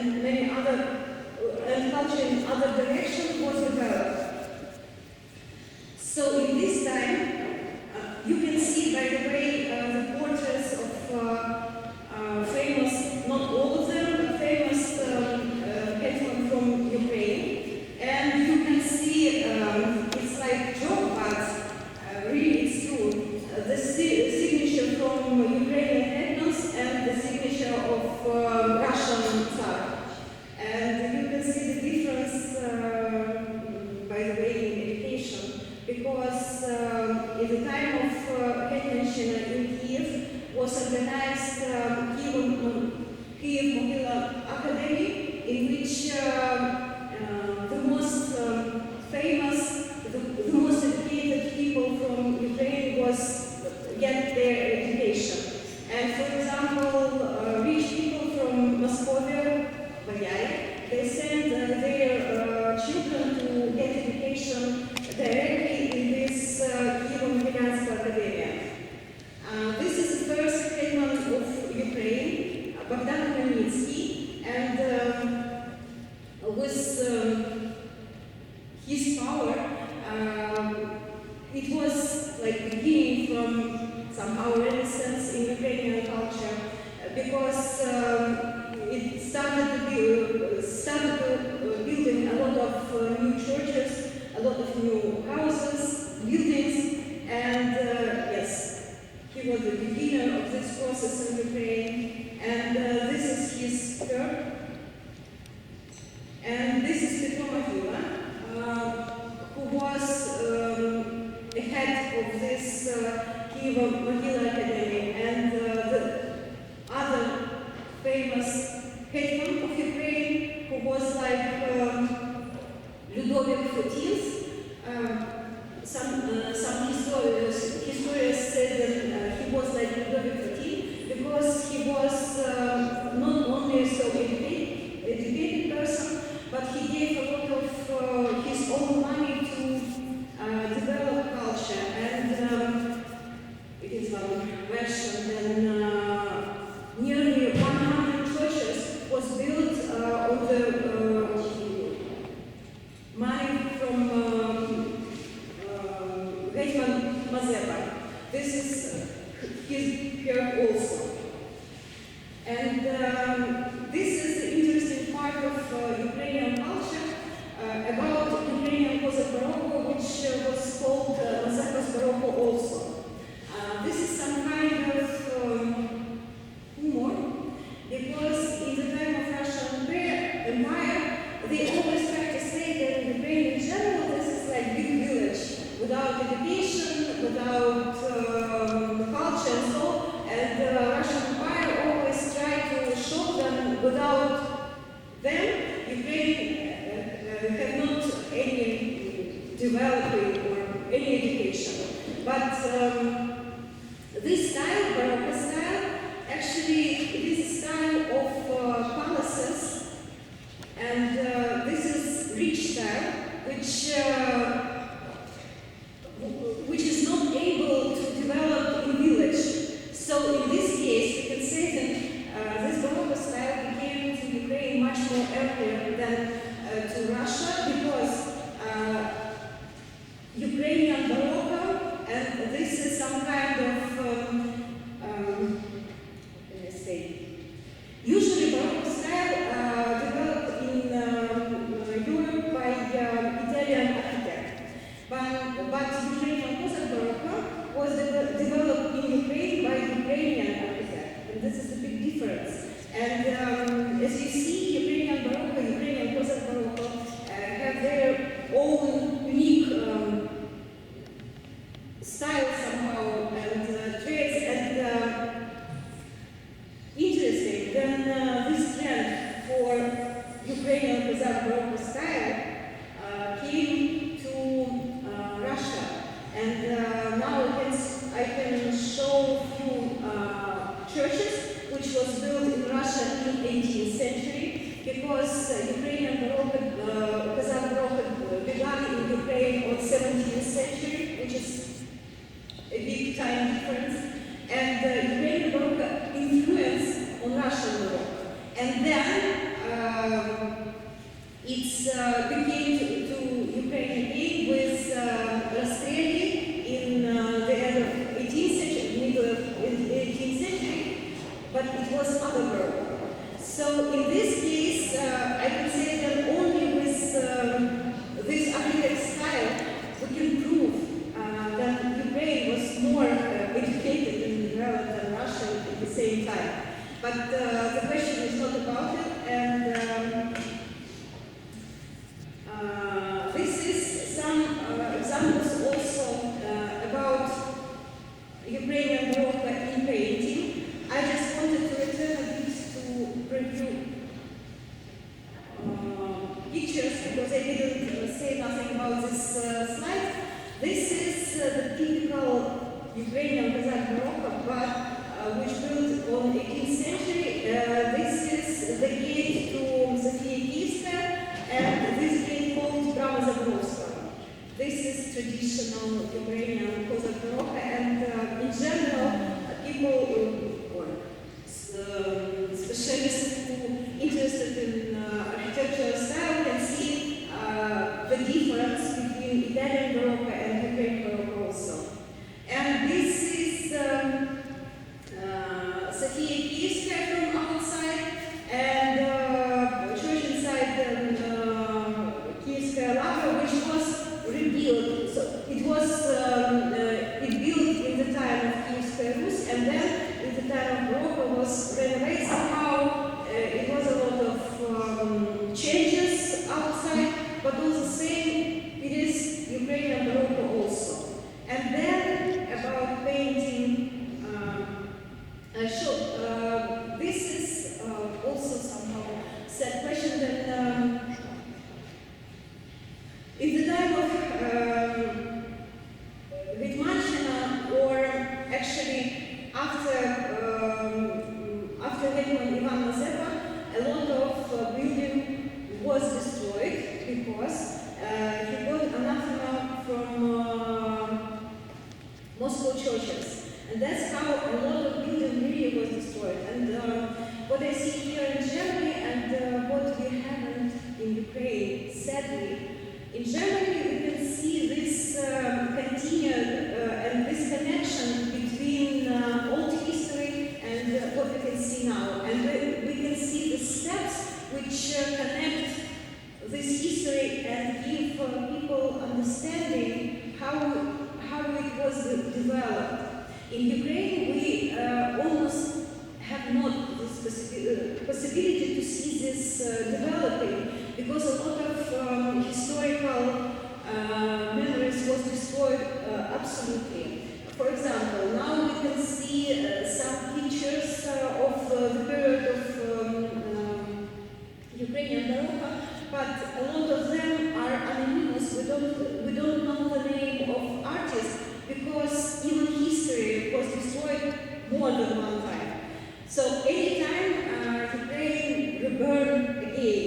and many other and culture in other directions was developed. So in this time, you can see, by the way, the portraits of famous, not all of them, but famous hetman from Ukraine. And you can see, it's like joke, but really it's true. The signature from Ukrainian hetmans and the signature of Russian Tsar. And you can see the difference, by the way, in education. Because in the time of hetmanship in Kiev was organized Kiev Mohila Academy, in which the most famous, the most educated people from Ukraine was get their education. And for example, rich people from Moscow, they sent their children to get education directly in this Kievo-Mohylianska Academy. This is the first hetman of Ukraine, Bogdan Khmelnytsky, and with his power, it was like beginning from somehow resistance in Ukrainian culture, because it started building a lot of new churches, a lot of new houses, buildings, and yes, he was the beginner of this process in Ukraine. And this is his skirt, and this is Petro Mohila, who was the head of this Kievo-Mohila Academy, and the other famous hetman of Ukraine, who was like Ludovic XIV. Some historians said that he was like Ludovic XIV because he was not only a so educated person, but he gave a lot of his own money to develop culture. And it is one version. Then nearly 100 churches was built on the money from Hetman Mazeppa. This is his hair also. And this is the interesting part of Ukrainian culture about Ukrainian Cossack Barocco, which was called Mazeppa's Barocco also. This is some kind of humor, because in the time of Russian Empire, they always try to say that in Ukraine in general, this is like big village, without education, without culture and so. And the Russian Empire always tried to show them without them, Ukraine have not any developing or any education. But this style, Baroque style, actually it is a style of palaces, and this is rich style, which is not able to develop in village. So in this case, we can say that this Baroque style became to Ukraine much more earlier than to Russia, because Ukrainian Baroque, and this is some kind of usually Baroque style developed in Europe by Italian architect, but Ukrainian Cossack Baroque was developed in Ukraine by Ukrainian architect, and this is a big difference. And as you see, Ukrainian Baroque, Ukrainian Cossack Baroque have their own unique style somehow, and traits, and interesting. Then this trend for Ukrainian Cossack Baroque style came to Russia, and now I can show a few churches which was built in Russia in 18th century, because Ukrainian Baroque, Cossack Baroque began in Ukraine on 17th century, which is a big time difference, and Ukrainian Baroque influence on Russian Baroque. And then it was otherworldly. So in this case, I can say that only with this architect style we can prove that Ukraine was more educated and developed than Russia at the same time. But the question is not about it, and this is some examples also about Ukrainian Baroque in painting. I just wanted to return a bit to review pictures because I didn't say nothing about this slide. This is the typical Ukrainian Kazakh Baroque, but which built on 18th century. This is the gate to Sofia Kievska, and this gate called Brama Zabrovska. This is traditional Ukrainian Kazakh Baroque, and in general, people or specialists who interested in architectural style can see the difference between Italian Baroque and Ukrainian Baroque also. And this is Sofia Kievska from outside, and church inside Kievskaya Lava, which was rebuilt. So it was it built in the time of Kievskaya Rus, and then in the time of Baroque was renovated somehow. It was a lot of changes outside, but all the same, it is Ukrainian Baroque also. And then about painting, this is also somehow set question that in the time of Vitmanchina, or actually after Hetman Ivan Mazepa, a lot of building was destroyed because he got anathema from Moscow churches. And that's how a lot of building really was destroyed. And what I see here in Germany and what we haven't in Ukraine, sadly, in Germany we can see this continued and this connection between old history and what we can see now. And we can see the steps which connect this history and give people understanding how it was developed. In Ukraine, we almost have not this possibility to see this developing, because a lot of historical memories was destroyed absolutely. For example, now we can see some pictures of the period of Ukrainian Baroque, but a lot of them are anonymous. We don't know the name of artists, because even history was destroyed more than one time. So anytime Ukraine reburned again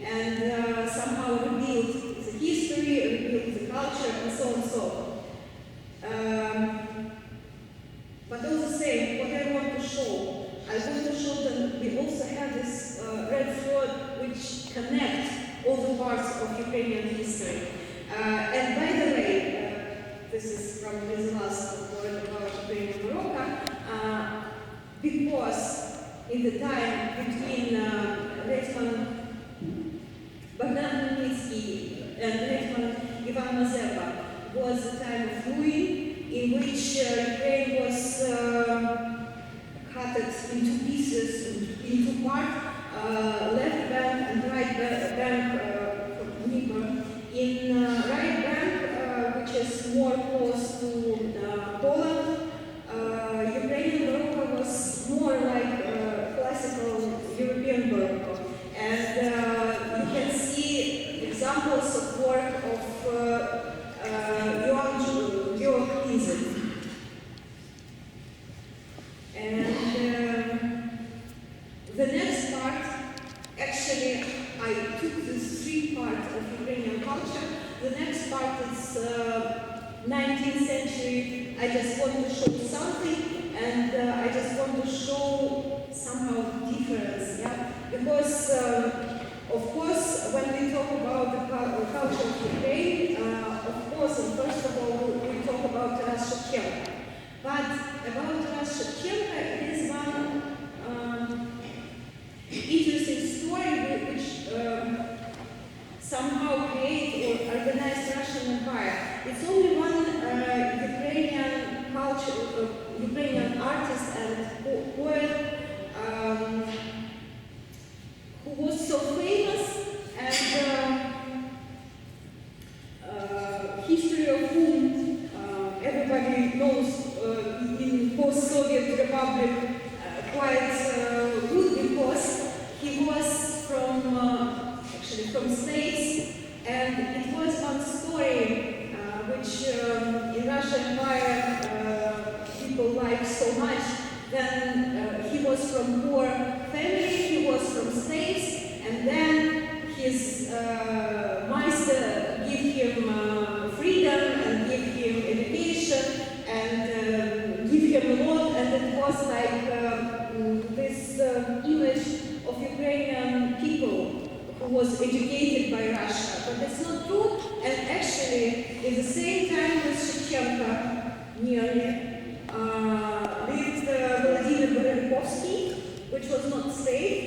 and somehow rebuilt the history, rebuilt the culture, and so on and so on. But all the same, what I want to show that we also have this red thread which connects all the parts of Ukrainian history. And by the way, this is probably the last word about Ukrainian Baroque, because in the time between Hetman Bogdan Khmelnytsky and Hetman Ivan Mazepa was the time of ruin, in which Ukraine was cut into pieces, into parts, left bank and right bank for Dnieper. In right bank, which is more close to Poland, Ukrainian Baroque was more like classical European Baroque. And you can see examples of work of Georg Hinze. And the next part, actually, I took this three parts of Ukrainian culture. The next part is 19th century. I just want to show something, and I just want to show somehow difference, yeah? Because, of course, when we talk about the culture of Ukraine, of course, and first of all, we talk about Taras Shevchenko. But about Taras Shevchenko, it is one his master give him freedom and give him education and give him a lot, and it was like this image of Ukrainian people who was educated by Russia, but that's not true. And actually, in the same time with Shevchenko, nearly, lived Vladimir Berezovsky, which was not slave,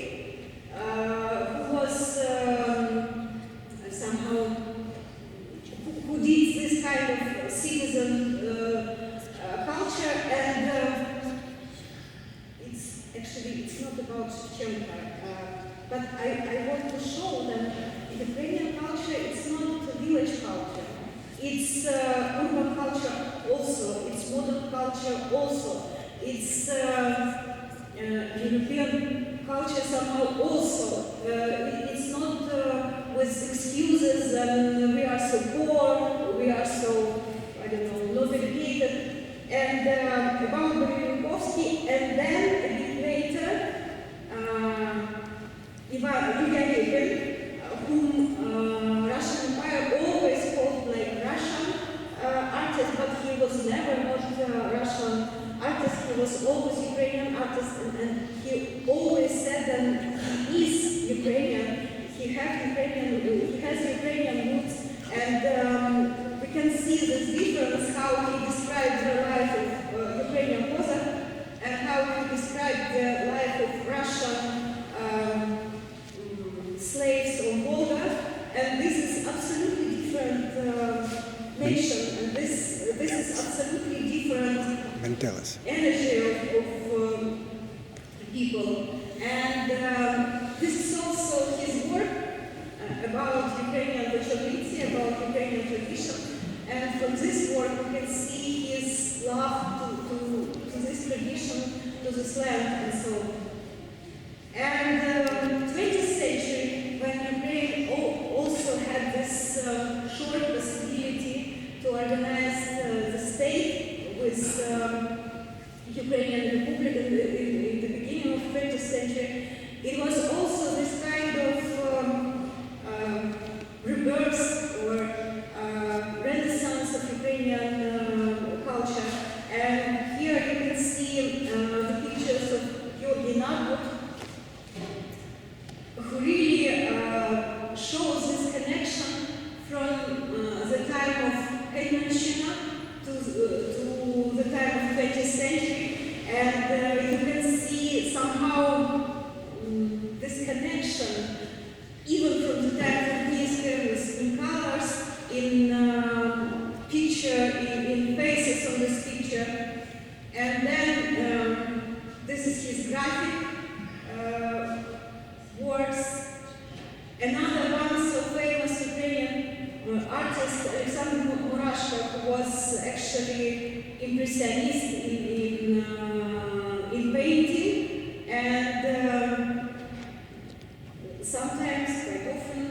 who was somehow, who did this kind of citizen culture, and it's not about Shevchenko, but I want to show that Ukrainian culture, it's not a village culture. It's urban culture also, it's modern culture also, it's European culture somehow also. It's not with excuses and we are so poor, we are so, I don't know, not educated. And about Berezovsky, and then a bit later, Ivan, whom Russian Empire always called like Russian artist, but he was never not Russian artist, he was always Ukrainian artist, and he always said that he is Ukrainian, he has Ukrainian roots, and we can see this difference, how he described the life of Ukrainian Cossack, and how he described the life of Russian slaves on Volga, and this is absolutely different nation, and this is absolutely different energy of people, and this is also his work about Ukrainian tradition, about Ukrainian tradition, and from this work we can see his love to this tradition, to this land, and so on. And 20th century, when Ukraine also had this short possibility to organize the state with Ukrainian Republic in the beginning of 20th century, it was also this kind of rebirth or renaissance of Ukrainian culture. And here you can see the pictures of Georgy Narbut, who really shows this connection from the time of Hetmanshina to the time of 20th century, and you can see somehow this connection even from the time of Kiev's in colors, in picture, in faces on this picture, and then this is his graphic works. Another one so famous Ukrainian artist, Alexander Murashko, who was actually impressionist in painting, and sometimes, quite often,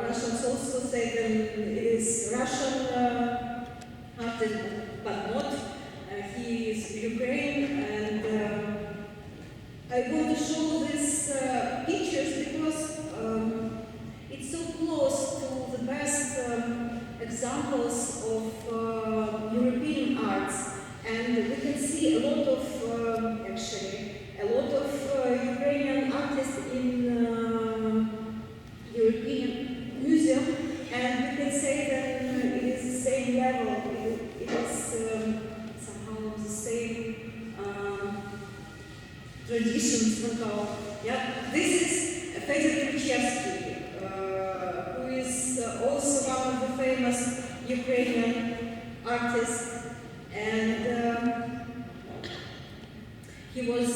Russians also say that it is Russian artist, but not. He is Ukraine, and I want to show these pictures because it's so close to the best examples of European arts, and we can see a lot of, actually, a lot of Ukrainian artists in European museum, and we can say that it is the same level, it is somehow the same traditions somehow. Yeah, this is Fedor Krzyzewski, who is also one of the famous Ukrainian artists, and he was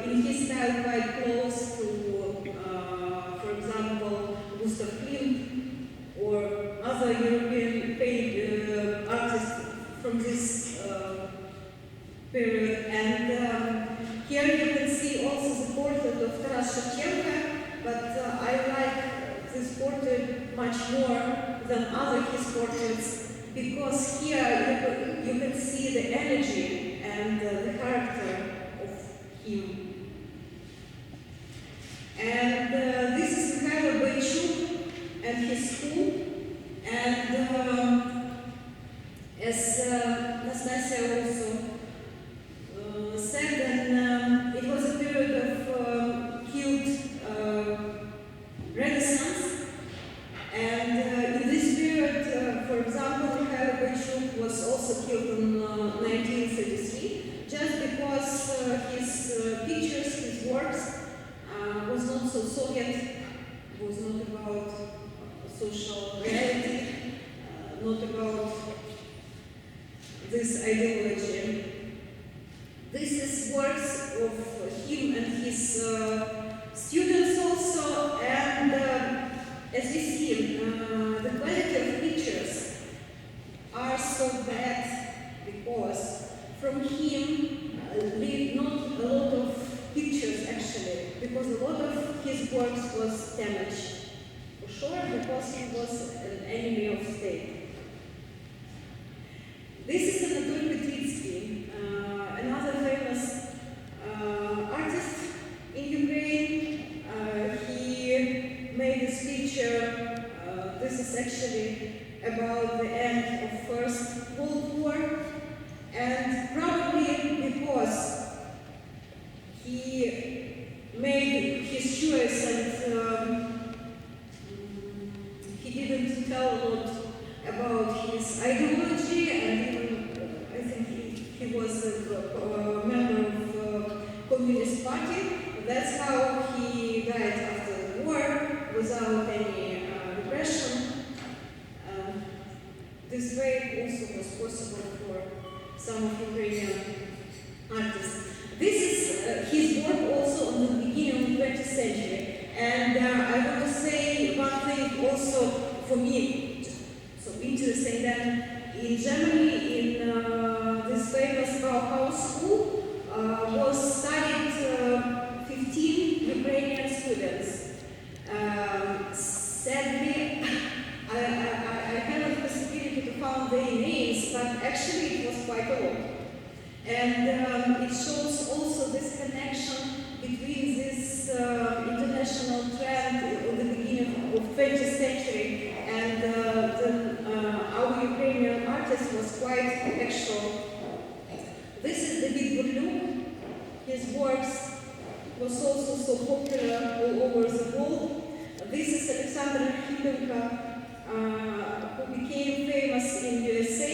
in his style quite close to, for example, Gustav Klimt or other European artists from this period. And here you can see also the portrait of Taras Shevchenko, but I like this portrait much more than other his portraits, because here you can see the energy and the character of him. And this is the Soviet, was not about social reality, not about this ideology. This is works of him and his students also, and as you see, the quality of pictures are so bad because from him leave not a lot of pictures actually, because a lot of his works was damaged. For sure, because he was an enemy of state. This is Anatoly Petritsky, another famous artist in Ukraine. He made this picture. This is actually about the end of First World War, and probably because he made his choice and he didn't tell a lot about his ideology, and even I think he was a member of Communist Party. That's how he died after the war without any repression. This way also was possible for some of Ukrainian artists. This is his work also on the beginning of the 20th century. And I want to say one thing also for me, so interesting, that in Germany, in this famous Bauhaus school, was studied 15 Ukrainian students. Sadly, I haven't the possibility to find their names, but actually it was quite a lot. And it shows also this connection between this international trend at the beginning of 20th century and our Ukrainian artist was quite actual. This is David Burlyuk. His works was also so popular all over the world. This is Alexander Archipenko, who became famous in USA.